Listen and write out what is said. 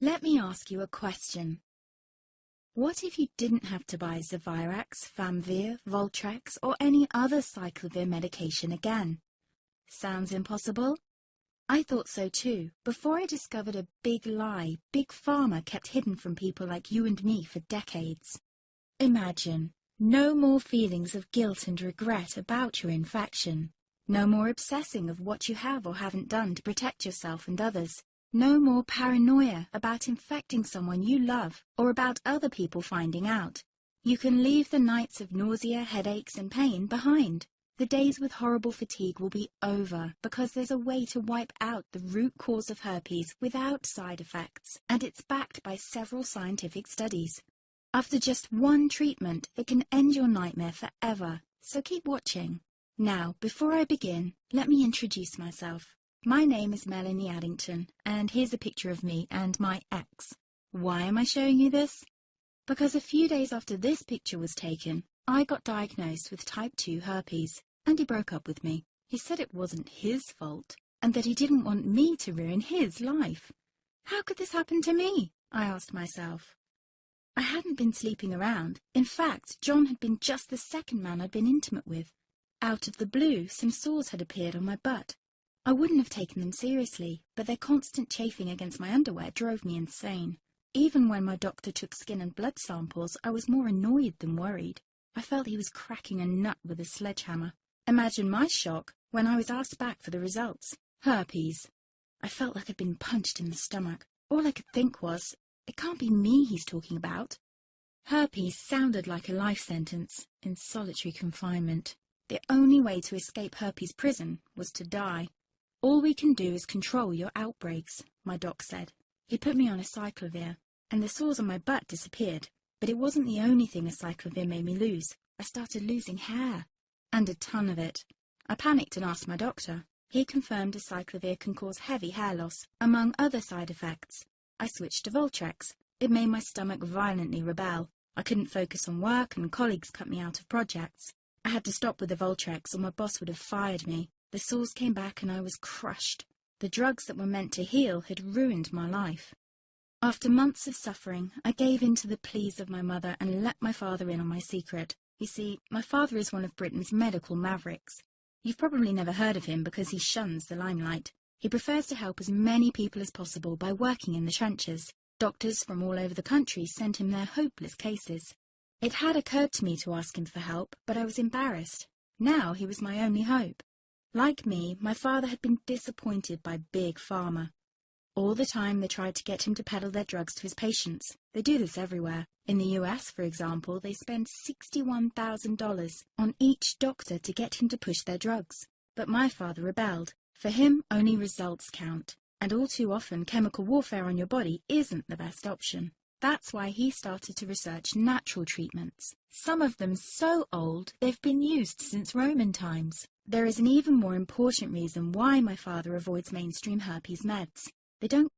Let me ask you a question. What if you didn't have to buy Zevirax, Famvir, Voltrex, or any other cyclovir medication again? Sounds impossible? I thought so too, before I discovered a big lie Big Pharma kept hidden from people like you and me for decades. Imagine, no more feelings of guilt and regret about your infection. No more obsessing of what you have or haven't done to protect yourself and others. No more paranoia about infecting someone you love or about other people finding out. You can leave the nights of nausea, headaches and pain behind. The days with horrible fatigue will be over because there's a way to wipe out the root cause of herpes without side effects, and it's backed by several scientific studies. After just one treatment, it can end your nightmare forever, so keep watching. Now, before I begin, let me introduce myself. My name is Melanie Addington, and here's a picture of me and my ex. Why am I showing you this? Because a few days after this picture was taken, I got diagnosed with type 2 herpes, and he broke up with me. He said it wasn't his fault, and that he didn't want me to ruin his life. How could this happen to me? I asked myself. I hadn't been sleeping around. In fact, John had been just the second man I'd been intimate with. Out of the blue, some sores had appeared on my butt. I wouldn't have taken them seriously, but their constant chafing against my underwear drove me insane. Even when my doctor took skin and blood samples, I was more annoyed than worried. I felt he was cracking a nut with a sledgehammer. Imagine my shock when I was asked back for the results. Herpes. I felt like I'd been punched in the stomach. All I could think was, it can't be me he's talking about. Herpes sounded like a life sentence in solitary confinement. The only way to escape herpes prison was to die. All we can do is control your outbreaks, my doc said. He put me on a cyclovir, and the sores on my butt disappeared. But it wasn't the only thing a cyclovir made me lose. I started losing hair, and a ton of it. I panicked and asked my doctor. He confirmed a cyclovir can cause heavy hair loss, among other side effects. I switched to Voltrex. It made my stomach violently rebel. I couldn't focus on work, and colleagues cut me out of projects. I had to stop with the Voltrex, or my boss would have fired me. The sores came back and I was crushed. The drugs that were meant to heal had ruined my life. After months of suffering, I gave in to the pleas of my mother and let my father in on my secret. You see, my father is one of Britain's medical mavericks. You've probably never heard of him because he shuns the limelight. He prefers to help as many people as possible by working in the trenches. Doctors from all over the country sent him their hopeless cases. It had occurred to me to ask him for help, but I was embarrassed. Now he was my only hope. Like me, my father had been disappointed by Big Pharma. All the time they tried to get him to peddle their drugs to his patients. They do this everywhere. In the US, for example, they spend $61,000 on each doctor to get him to push their drugs. But my father rebelled. For him, only results count. And all too often, chemical warfare on your body isn't the best option. That's why he started to research natural treatments. Some of them so old, they've been used since Roman times. There is an even more important reason why my father avoids mainstream herpes meds. They don't